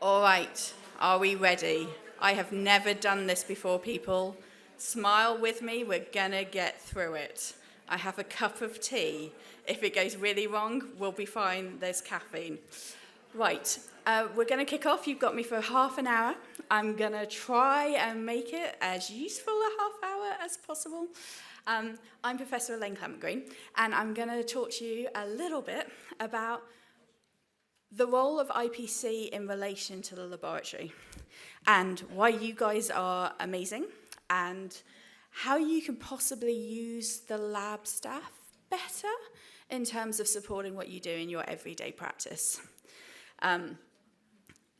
All right, are we ready? I have never done this before, people. Smile with me, we're gonna get through it. I have a cup of tea. If it goes really wrong, we'll be fine, there's caffeine. Right, we're gonna kick off. You've got me for half an hour. I'm gonna try and make it as useful a half hour as possible. I'm Professor Elaine Clement-Green, and I'm gonna talk to you a little bit about the role of IPC in relation to the laboratory, and why you guys are amazing, and how you can possibly use the lab staff better in terms of supporting what you do in your everyday practice. I'm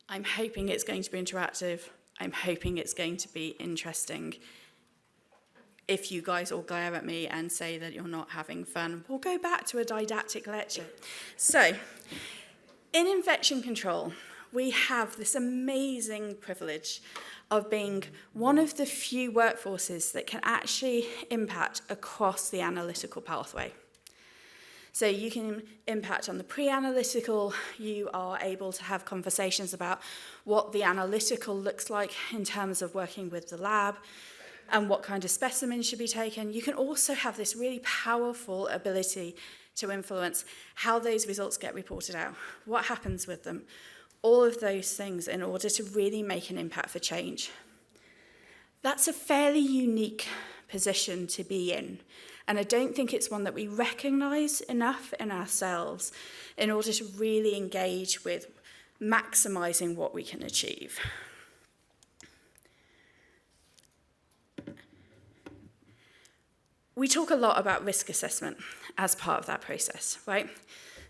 hoping it's going to be interactive. I'm hoping it's going to be interesting. If you guys all glare at me and say that you're not having fun, we'll go back to a didactic lecture. So, in infection control, we have this amazing privilege of being one of the few workforces that can actually impact across the analytical pathway. So you can impact on the pre-analytical, you are able to have conversations about what the analytical looks like in terms of working with the lab, and what kind of specimens should be taken. You can also have this really powerful ability to influence how those results get reported out, what happens with them, all of those things in order to really make an impact for change. That's a fairly unique position to be in, and I don't think it's one that we recognise enough in ourselves in order to really engage with maximising what we can achieve. We talk a lot about risk assessment as part of that process, right?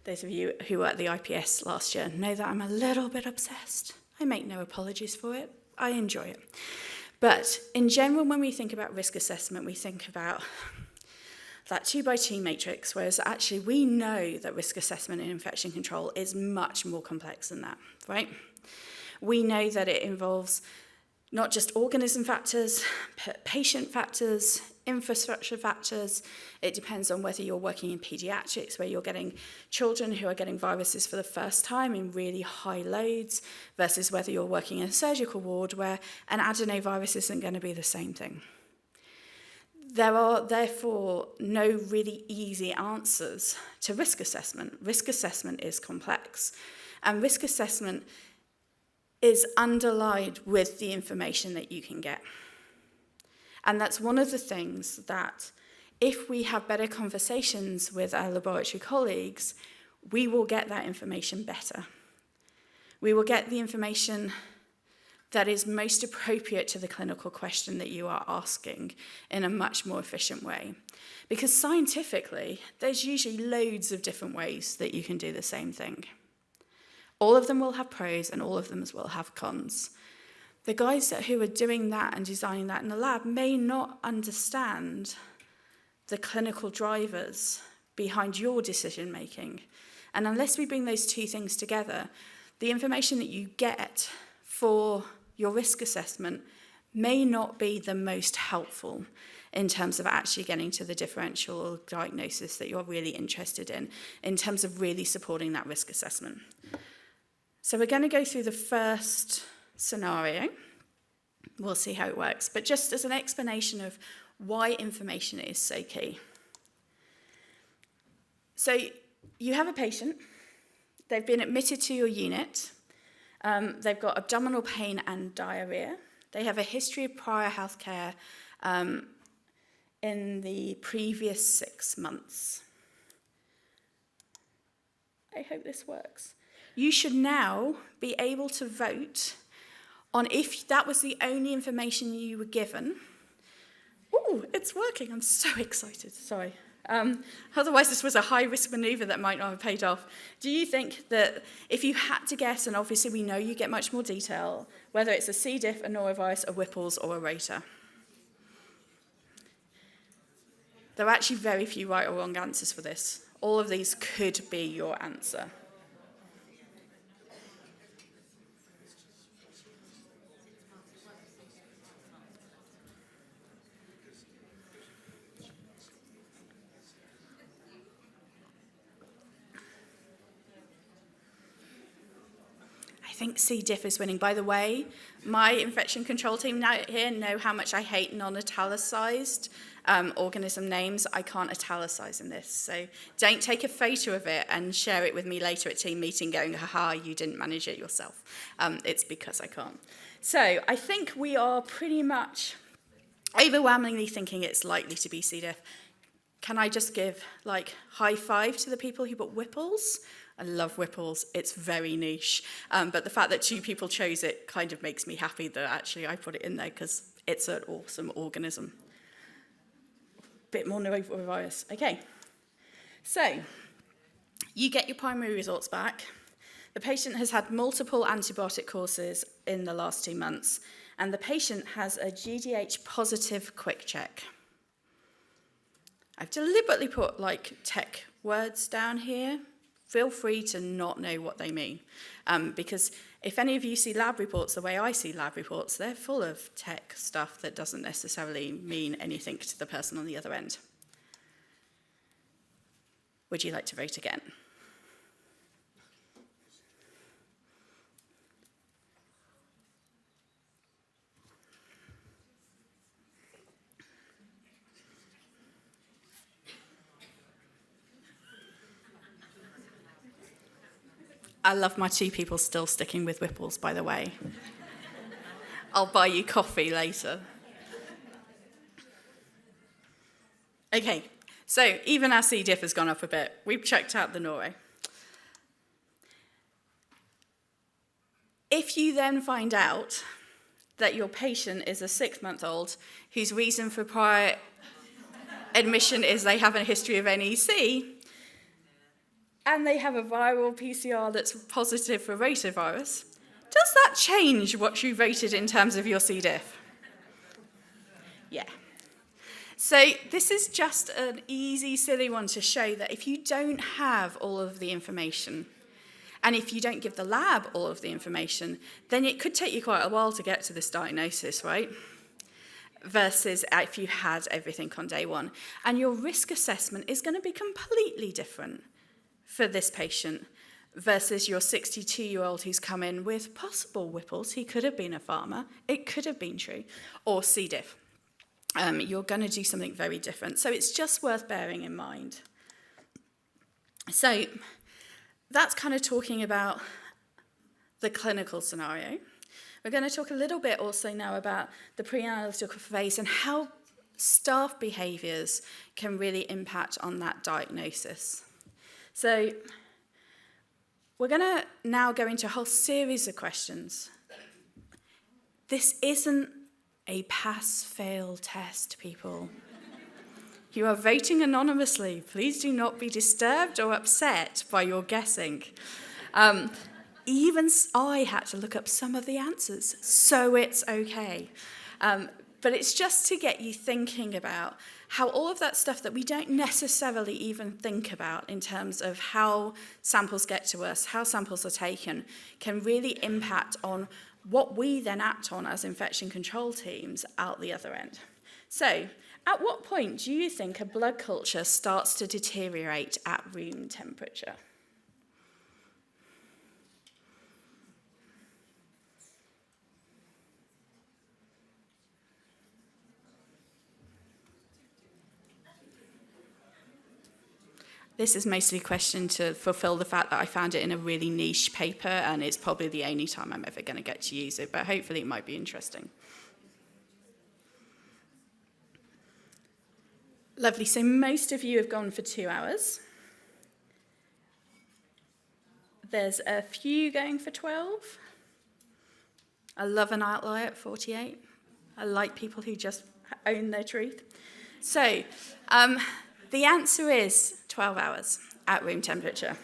Those of you who were at the IPS last year know that I'm a little bit obsessed. I make no apologies for it. I enjoy it. But in general, when we think about risk assessment, we think about that 2x2 matrix, whereas actually we know that risk assessment in infection control is much more complex than that, right? We know that it involves not just organism factors, patient factors, infrastructure factors. It depends on whether you're working in pediatrics, where you're getting children who are getting viruses for the first time in really high loads, versus whether you're working in a surgical ward where an adenovirus isn't going to be the same thing. There are therefore no really easy answers to risk assessment. Risk assessment is complex, and risk assessment is underlined with the information that you can get. And that's one of the things that, if we have better conversations with our laboratory colleagues, we will get that information better. We will get the information that is most appropriate to the clinical question that you are asking in a much more efficient way. Because scientifically, there's usually loads of different ways that you can do the same thing. All of them will have pros and all of them will have cons. The guys who are doing that and designing that in the lab may not understand the clinical drivers behind your decision making. And unless we bring those two things together, the information that you get for your risk assessment may not be the most helpful in terms of actually getting to the differential diagnosis that you're really interested in terms of really supporting that risk assessment. So we're going to go through the first scenario. We'll see how it works, but just as an explanation of why information is so key. So you have a patient, they've been admitted to your unit, they've got abdominal pain and diarrhea, they have a history of prior healthcare in the previous 6 months. I hope this works. You should now be able to vote on if that was the only information you were given. Oh, it's working. I'm so excited. Sorry. Otherwise, this was a high-risk maneuver that might not have paid off. Do you think that if you had to guess, and obviously we know you get much more detail, whether it's a C. diff, a norovirus, a Whipple's, or a Rota? There are actually very few right or wrong answers for this. All of these could be your answer. think C. diff is winning. By the way, my infection control team now here know how much I hate non-italicized organism names. I can't italicize in this, so don't take a photo of it and share it with me later at team meeting going, haha, you didn't manage it yourself. It's because I can't. So I think we are pretty much overwhelmingly thinking it's likely to be C. diff. Can I just give, high five to the people who put Whipples? I love Whipples. It's very niche. But the fact that 2 people chose it kind of makes me happy that actually I put it in there because it's an awesome organism. Bit more norovirus. Okay. So, you get your primary results back. The patient has had multiple antibiotic courses in the last 2 months, and the patient has a GDH positive quick check. I've deliberately put tech words down here. Feel free to not know what they mean. Because if any of you see lab reports the way I see lab reports, they're full of tech stuff that doesn't necessarily mean anything to the person on the other end. Would you like to vote again? I love my 2 people still sticking with Whipples, by the way. I'll buy you coffee later. Okay, so even our C. diff has gone up a bit. We've checked out the noro. If you then find out that your patient is a 6-month-old whose reason for prior admission is they have a history of NEC, and they have a viral PCR that's positive for rotavirus, does that change what you rated in terms of your C. diff? Yeah. So this is just an easy, silly one to show that if you don't have all of the information, and if you don't give the lab all of the information, then it could take you quite a while to get to this diagnosis, right? Versus if you had everything on day 1. And your risk assessment is going to be completely different for this patient versus your 62-year-old who's come in with possible Whipples. He could have been a farmer. It could have been true. Or C. diff. You're going to do something very different. So it's just worth bearing in mind. So that's kind of talking about the clinical scenario. We're going to talk a little bit also now about the pre-analytical phase and how staff behaviours can really impact on that diagnosis. So we're going to now go into a whole series of questions. This isn't a pass-fail test, people. You are voting anonymously. Please do not be disturbed or upset by your guessing. Even I had to look up some of the answers, so it's okay. But it's just to get you thinking about how all of that stuff that we don't necessarily even think about in terms of how samples get to us, how samples are taken, can really impact on what we then act on as infection control teams out the other end. So, at what point do you think a blood culture starts to deteriorate at room temperature? This is mostly a question to fulfill the fact that I found it in a really niche paper, and it's probably the only time I'm ever going to get to use it, but hopefully it might be interesting. Lovely, so most of you have gone for 2 hours. There's a few going for 12. I love an outlier at 48. I like people who just own their truth. So, the answer is 12 hours at room temperature.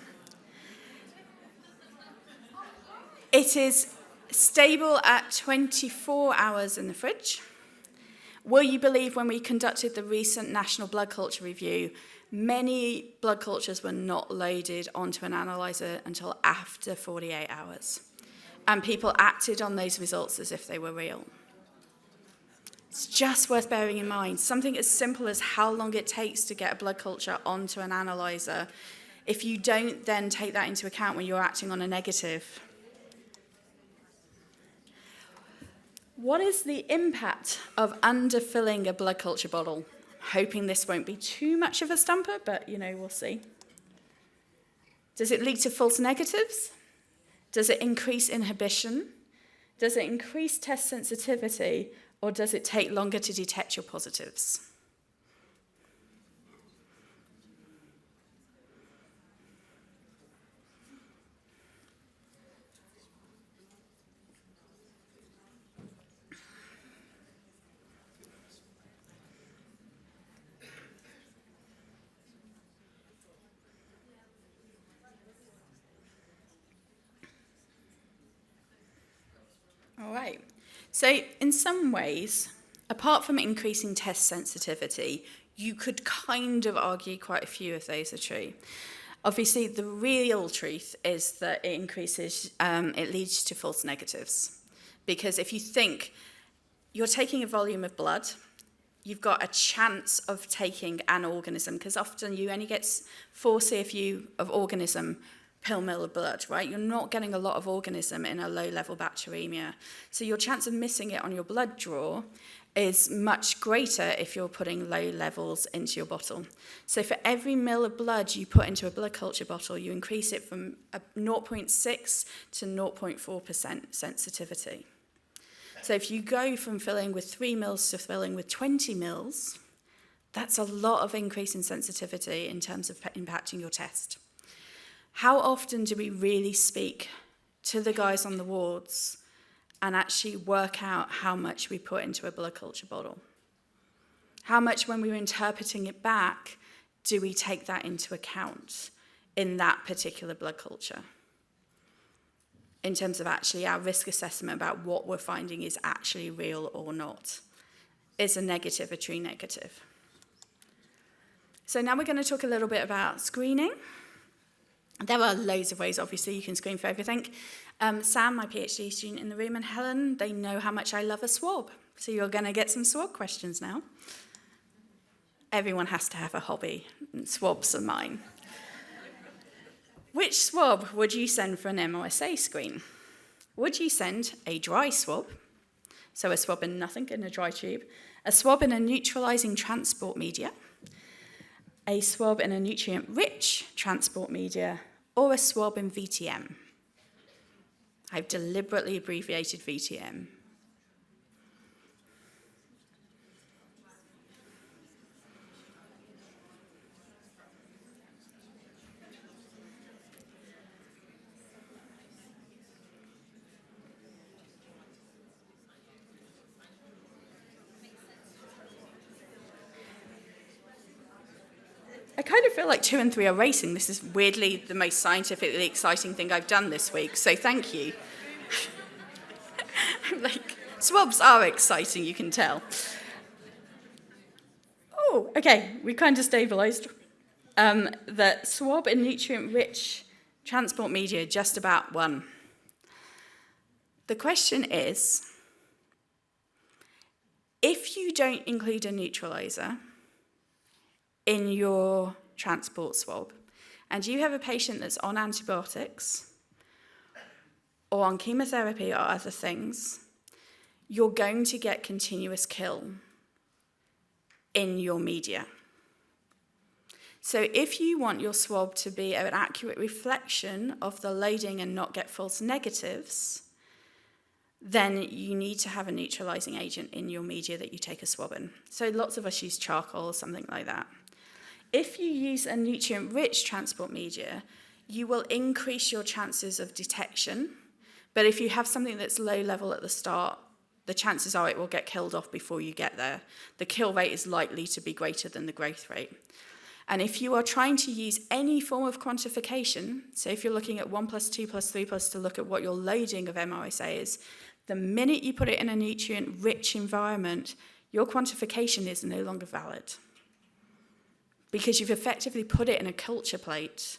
It is stable at 24 hours in the fridge. Will you believe when we conducted the recent National Blood Culture Review, many blood cultures were not loaded onto an analyzer until after 48 hours. And people acted on those results as if they were real. It's just worth bearing in mind. Something as simple as how long it takes to get a blood culture onto an analyzer, if you don't then take that into account when you're acting on a negative, What is the impact of underfilling a blood culture bottle? Hoping this won't be too much of a stumper, but we'll see. Does it lead to false negatives? Does it increase inhibition? Does it increase test sensitivity? Or does it take longer to detect your positives? All right. So in some ways, apart from increasing test sensitivity, you could kind of argue quite a few of those are true. Obviously, the real truth is that it leads to false negatives. Because if you think you're taking a volume of blood, you've got a chance of taking an organism, because often you only get 4 CFU of organism per mil of blood, right? You're not getting a lot of organism in a low-level bacteremia. So your chance of missing it on your blood draw is much greater if you're putting low levels into your bottle. So for every mil of blood you put into a blood culture bottle, you increase it from 0.6 to 0.4% sensitivity. So if you go from filling with 3 mils to filling with 20 mils, that's a lot of increase in sensitivity in terms of impacting your test. How often do we really speak to the guys on the wards and actually work out how much we put into a blood culture bottle? How much, when we're interpreting it back, do we take that into account in that particular blood culture? In terms of actually our risk assessment about what we're finding is actually real or not. Is a negative a true negative? So now we're going to talk a little bit about screening. There are loads of ways, obviously, you can screen for everything. Sam, my PhD student in the room, and Helen, they know how much I love a swab. So you're going to get some swab questions now. Everyone has to have a hobby, and swabs are mine. Which swab would you send for an MRSA screen? Would you send a dry swab, so a swab in nothing in a dry tube, a swab in a neutralizing transport media, a swab in a nutrient-rich transport media, or a swab in VTM? I've deliberately abbreviated VTM. I kind of feel like 2 and 3 are racing. This is weirdly the most scientifically exciting thing I've done this week, so thank you. Swabs are exciting, you can tell. Oh, okay, we kind of stabilised. The swab in nutrient-rich transport media just about won. The question is, if you don't include a neutraliser in your transport swab, and you have a patient that's on antibiotics or on chemotherapy or other things, you're going to get continuous kill in your media. So if you want your swab to be an accurate reflection of the loading and not get false negatives, then you need to have a neutralizing agent in your media that you take a swab in. So lots of us use charcoal or something like that. If you use a nutrient-rich transport media, you will increase your chances of detection. But if you have something that's low level at the start, the chances are it will get killed off before you get there. The kill rate is likely to be greater than the growth rate. And if you are trying to use any form of quantification, so if you're looking at 1 plus 2 plus 3 plus to look at what your loading of MRSA is, the minute you put it in a nutrient-rich environment, your quantification is no longer valid. Because you've effectively put it in a culture plate,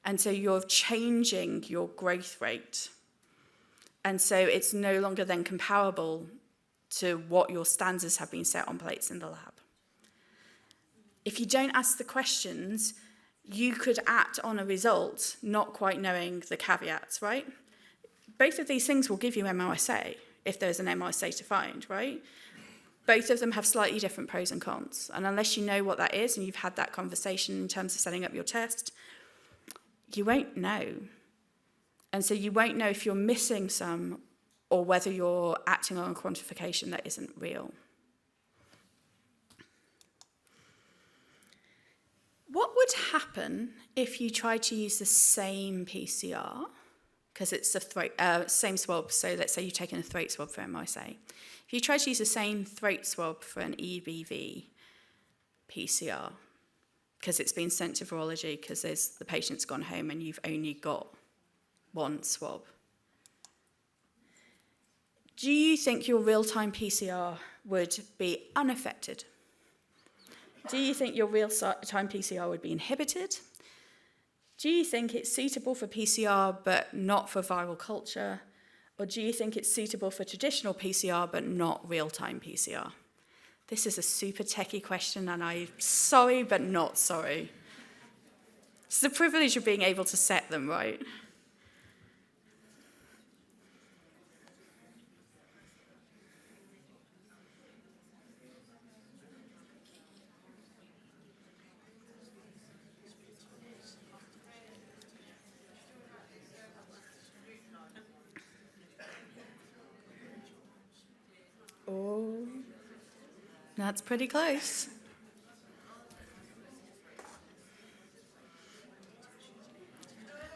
and so you're changing your growth rate. And so it's no longer then comparable to what your standards have been set on plates in the lab. If you don't ask the questions, you could act on a result not quite knowing the caveats, right? Both of these things will give you MRSA. if there's an MRSA to find, right? Both of them have slightly different pros and cons. And unless you know what that is and you've had that conversation in terms of setting up your test, you won't know. And so you won't know if you're missing some or whether you're acting on a quantification that isn't real. What would happen if you tried to use the same PCR, because it's the same swab, so let's say you've taken a throat swab for MRSA. If you tried to use the same throat swab for an EBV PCR, because it's been sent to virology because the patient's gone home and you've only got one swab, do you think your real-time PCR would be unaffected? Do you think your real-time PCR would be inhibited? Do you think it's suitable for PCR but not for viral culture? Or do you think it's suitable for traditional PCR but not real-time PCR? This is a super techie question, and I'm sorry but not sorry. It's the privilege of being able to set them, right? Oh, that's pretty close.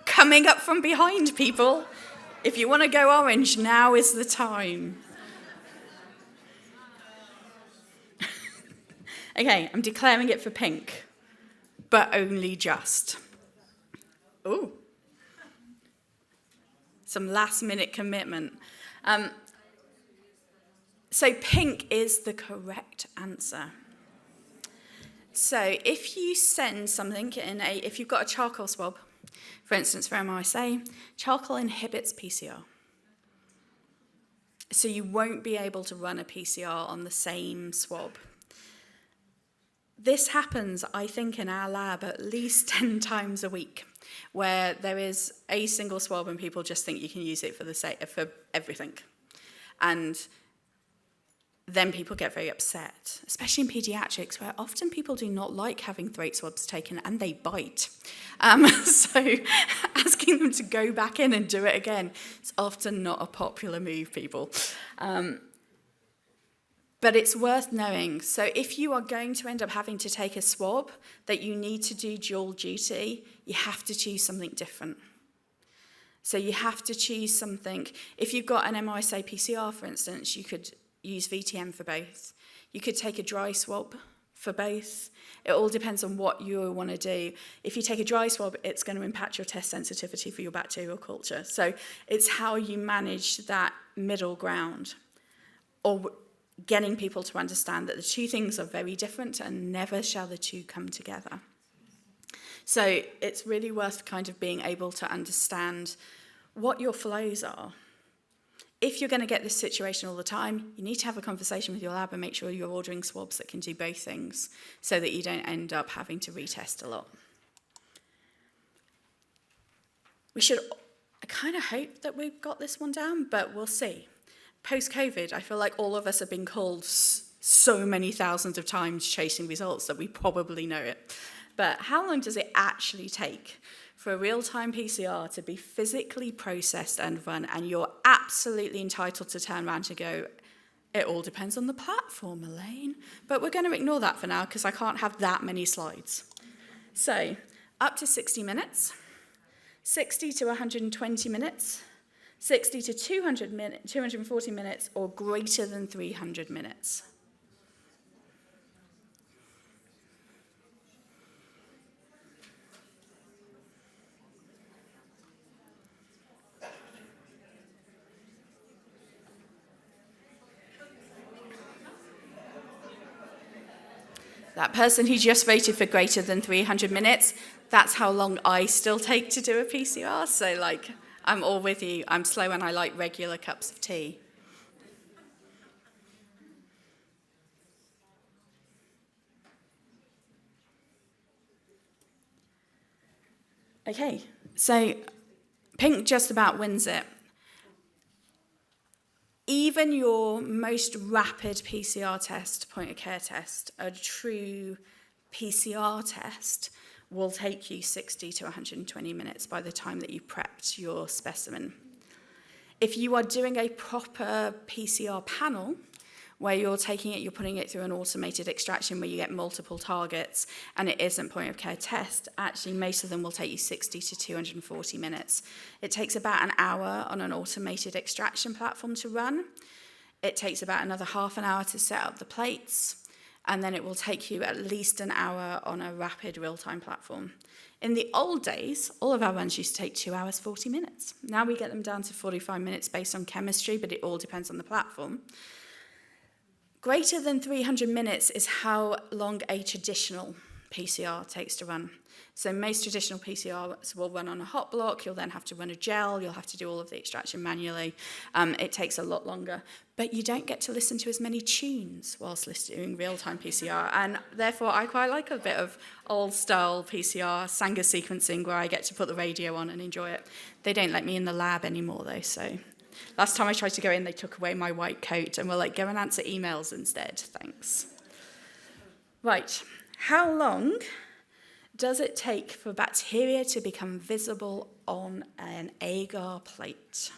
Coming up from behind, people. If you want to go orange, now is the time. Okay, I'm declaring it for pink, but only just. Ooh. Some last-minute commitment. So pink is the correct answer. So if you send something if you've got a charcoal swab, for instance, for MRSA, charcoal inhibits PCR. So you won't be able to run a PCR on the same swab. This happens, I think, in our lab at least 10 times a week, where there is a single swab and people just think you can use it for everything. And then people get very upset, especially in pediatrics, where often people do not like having throat swabs taken and they bite. So asking them to go back in and do it again is often not a popular move, people. But it's worth knowing. So if you are going to end up having to take a swab that you need to do dual duty, you have to choose something different. So you have to choose something. If you've got an MRSA PCR, for instance, you could use VTM for both. You could take a dry swab for both. It all depends on what you want to do. If you take a dry swab, it's going to impact your test sensitivity for your bacterial culture. So it's how you manage that middle ground, or getting people to understand that the two things are very different and never shall the two come together. So it's really worth kind of being able to understand what your flows are. If you're going to get this situation all the time, you need to have a conversation with your lab and make sure you're ordering swabs that can do both things so that you don't end up having to retest a lot. I kind of hope that we've got this one down, but we'll see. Post-COVID, I feel like all of us have been called so many thousands of times chasing results that we probably know it. But how long does it actually take for a real-time PCR to be physically processed and run, and you're absolutely entitled to turn around and go, it all depends on the platform, Elaine. But we're going to ignore that for now because I can't have that many slides. So, up to 60 minutes, 60 to 120 minutes, 60 to 240 minutes, or greater than 300 minutes. That person who just voted for greater than 300 minutes, that's how long I still take to do a PCR. So, I'm all with you. I'm slow and I like regular cups of tea. Okay, so pink just about wins it. Even your most rapid PCR test, point of care test, a true PCR test, will take you 60 to 120 minutes by the time that you prepped your specimen. If you are doing a proper PCR panel, where you're taking it, you're putting it through an automated extraction where you get multiple targets, and it isn't point of care test, actually most of them will take you 60 to 240 minutes. It takes about an hour on an automated extraction platform to run. It takes about another half an hour to set up the plates, and then it will take you at least an hour on a rapid real-time platform. In the old days, all of our runs used to take 2 hours, 40 minutes. Now we get them down to 45 minutes based on chemistry, but it all depends on the platform. Greater than 300 minutes is how long a traditional PCR takes to run. So most traditional PCRs will run on a hot block. You'll then have to run a gel. You'll have to do all of the extraction manually. It takes a lot longer. But you don't get to listen to as many tunes whilst doing real-time PCR. And therefore, I quite like a bit of old-style PCR, Sanger sequencing, where I get to put the radio on and enjoy it. They don't let me in the lab anymore, though, so... Last time I tried to go in, they took away my white coat and were like, go and answer emails instead, thanks. Right, how long does it take for bacteria to become visible on an agar plate?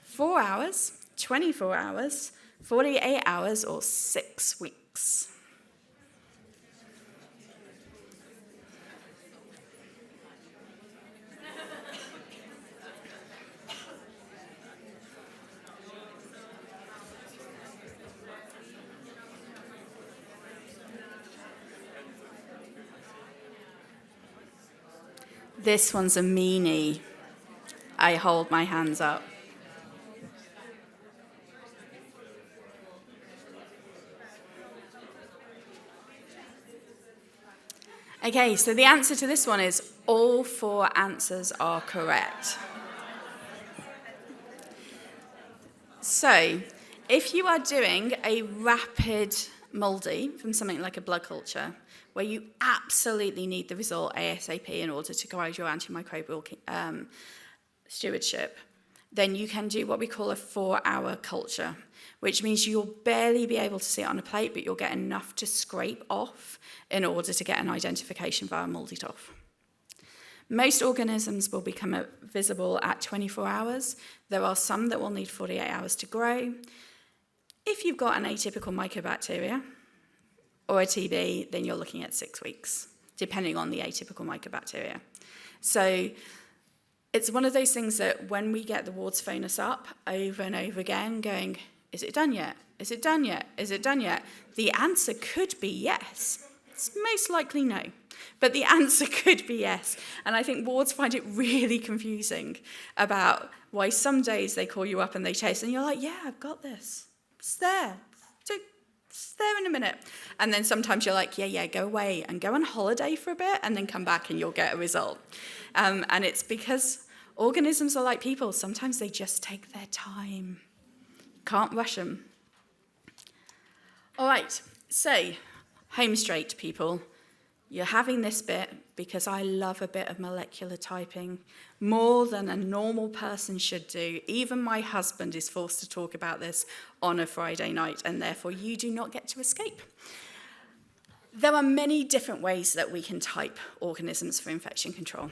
4 hours, 24 hours, 48 hours, or 6 weeks? This one's a meanie. I hold my hands up. Okay, so the answer to this one is all 4 answers are correct. So, if you are doing a rapid mouldy from something like a blood culture, where you absolutely need the result ASAP in order to guide your antimicrobial stewardship, then you can do what we call a 4-hour culture, which means you'll barely be able to see it on a plate, but you'll get enough to scrape off in order to get an identification via MALDI TOF. Most organisms will become visible at 24 hours. There are some that will need 48 hours to grow. If you've got an atypical mycobacteria or a TB, then you're looking at 6 weeks, depending on the atypical mycobacteria. So it's one of those things that when we get the wards phone us up over and over again going, is it done yet? Is it done yet? Is it done yet? The answer could be yes. It's most likely no. But the answer could be yes. And I think wards find it really confusing about why some days they call you up and they chase, and you're like, yeah, I've got this. It's there. It's there in a minute. And then sometimes you're like, yeah, go away and go on holiday for a bit and then come back and you'll get a result. And it's because organisms are like people. Sometimes they just take their time. Can't rush them. All right, so home straight, people. You're having this bit because I love a bit of molecular typing more than a normal person should do. Even my husband is forced to talk about this on a Friday night, and therefore you do not get to escape. There are many different ways that we can type organisms for infection control.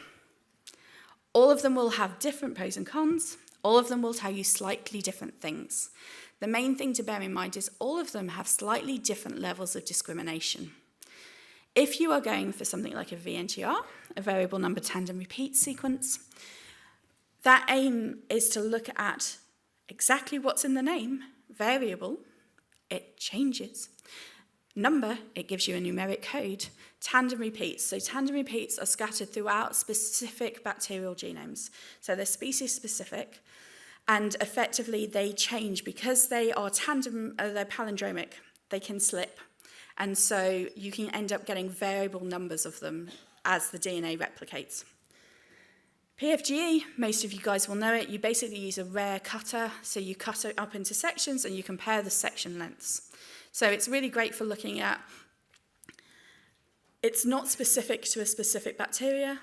All of them will have different pros and cons. All of them will tell you slightly different things. The main thing to bear in mind is all of them have slightly different levels of discrimination. If you are going for something like a VNTR, a variable number tandem repeat sequence, that aim is to look at exactly what's in the name. Variable, it changes. Number, it gives you a numeric code. Tandem repeats. So tandem repeats are scattered throughout specific bacterial genomes. So they're species specific, and effectively they change because they are they're palindromic. They can slip. And so you can end up getting variable numbers of them as the DNA replicates. PFGE, most of you guys will know it, you basically use a rare cutter, so you cut it up into sections and you compare the section lengths. So it's really great for looking at, it's not specific to a specific bacteria.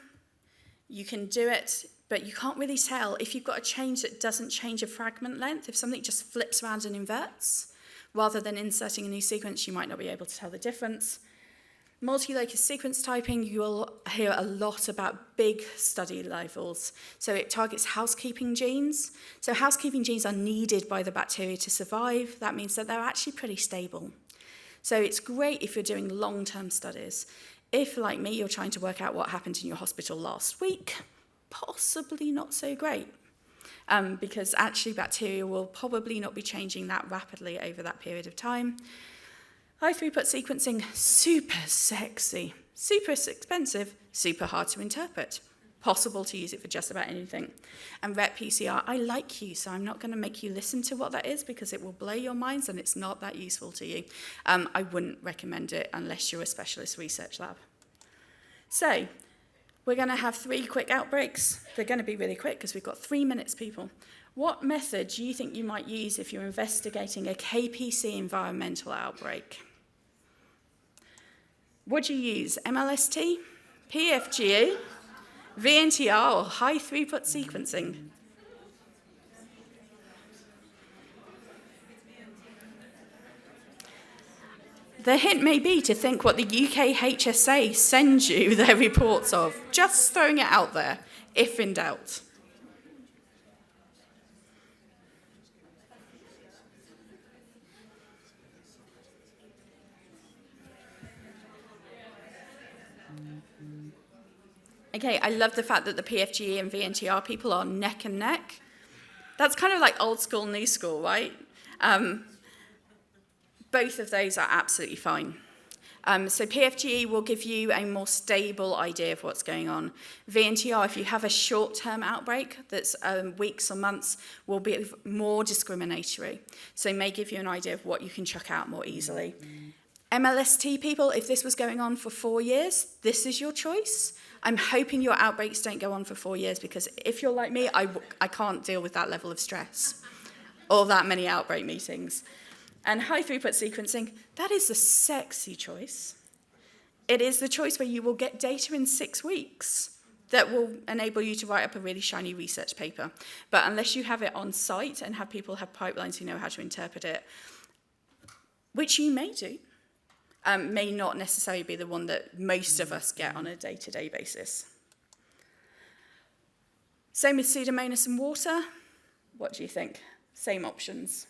You can do it but you can't really tell if you've got a change that doesn't change a fragment length. If something just flips around and inverts, rather than inserting a new sequence, you might not be able to tell the difference. Multi-locus sequence typing, you will hear a lot about big study levels. So it targets housekeeping genes. So housekeeping genes are needed by the bacteria to survive. That means that they're actually pretty stable. So it's great if you're doing long-term studies. If, like me, you're trying to work out what happened in your hospital last week, possibly not so great. Because actually bacteria will probably not be changing that rapidly over that period of time. High throughput sequencing, super sexy, super expensive, super hard to interpret. Possible to use it for just about anything. And Rep PCR, I like you, so I'm not going to make you listen to what that is because it will blow your minds and it's not that useful to you. I wouldn't recommend it unless you're a specialist research lab. So, we're going to have 3 quick outbreaks. They're going to be really quick because we've got 3 minutes, people. What method do you think you might use if you're investigating a KPC environmental outbreak? Would you use MLST, PFGA, VNTR, or high-throughput sequencing? The hint may be to think what the UK HSA sends you their reports of. Just throwing it out there, if in doubt. Okay, I love the fact that the PFGE and VNTR people are neck and neck. That's kind of like old school, new school, right? Both of those are absolutely fine. So PFGE will give you a more stable idea of what's going on. VNTR, if you have a short-term outbreak that's weeks or months, will be more discriminatory. So it may give you an idea of what you can chuck out more easily. MLST people, if this was going on for 4 years, this is your choice. I'm hoping your outbreaks don't go on for 4 years because if you're like me, I can't deal with that level of stress or that many outbreak meetings. And high-throughput sequencing, that is the sexy choice. It is the choice where you will get data in 6 weeks that will enable you to write up a really shiny research paper. But unless you have it on site and have people have pipelines who know how to interpret it, which you may do, may not necessarily be the one that most of us get on a day-to-day basis. Same with Pseudomonas and water. What do you think? Same options.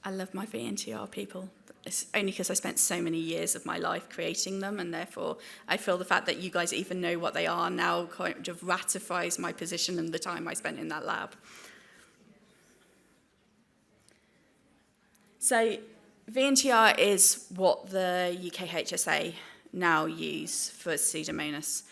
I love my VNTR people. It's only because I spent so many years of my life creating them, and therefore I feel the fact that you guys even know what they are now kind of ratifies my position and the time I spent in that lab. So VNTR is what the UK HSA now use for Pseudomonas.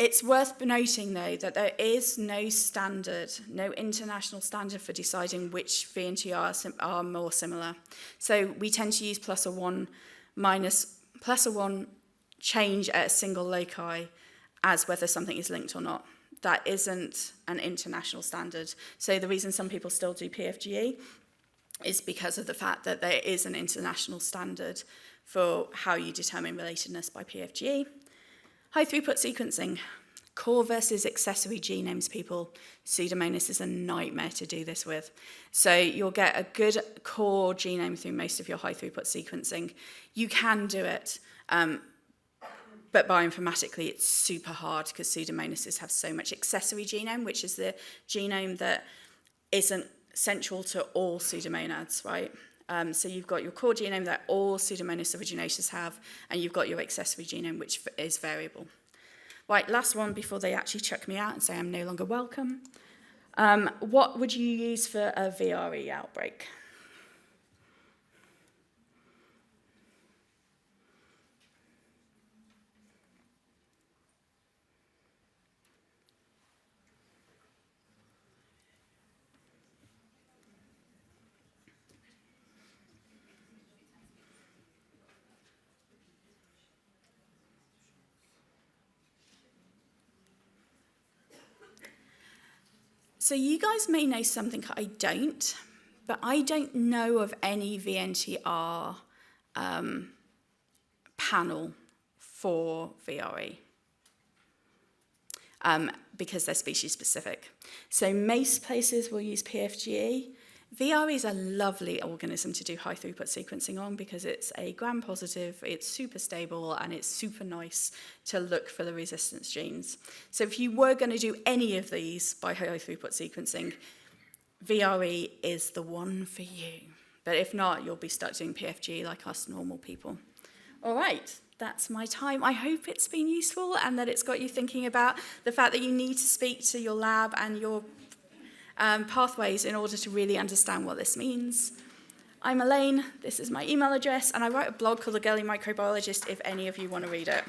It's worth noting, though, that there is no standard, no international standard for deciding which VNTR are more similar. So we tend to use plus or 1 change at a single loci as whether something is linked or not. That isn't an international standard. So the reason some people still do PFGE is because of the fact that there is an international standard for how you determine relatedness by PFGE. High-throughput sequencing, core versus accessory genomes, people. Pseudomonas is a nightmare to do this with. So you'll get a good core genome through most of your high-throughput sequencing. You can do it, but bioinformatically it's super hard because Pseudomonas have so much accessory genome, which is the genome that isn't central to all Pseudomonads, right? So you've got your core genome that all Pseudomonas aeruginosus have, and you've got your accessory genome, which is variable. Right, last one before they actually chuck me out and say I'm no longer welcome. What would you use for a VRE outbreak? So you guys may know something I don't, but I don't know of any VNTR panel for VRE. Because they're species specific. So most places will use PFGE. VRE is a lovely organism to do high throughput sequencing on because it's a gram-positive, it's super stable, and it's super nice to look for the resistance genes. So if you were going to do any of these by high throughput sequencing, VRE is the one for you. But if not, you'll be stuck doing PFGE like us normal people. All right. That's my time. I hope it's been useful and that it's got you thinking about the fact that you need to speak to your lab and your pathways in order to really understand what this means. I'm Elaine, this is my email address, and I write a blog called The Girly Microbiologist if any of you want to read it.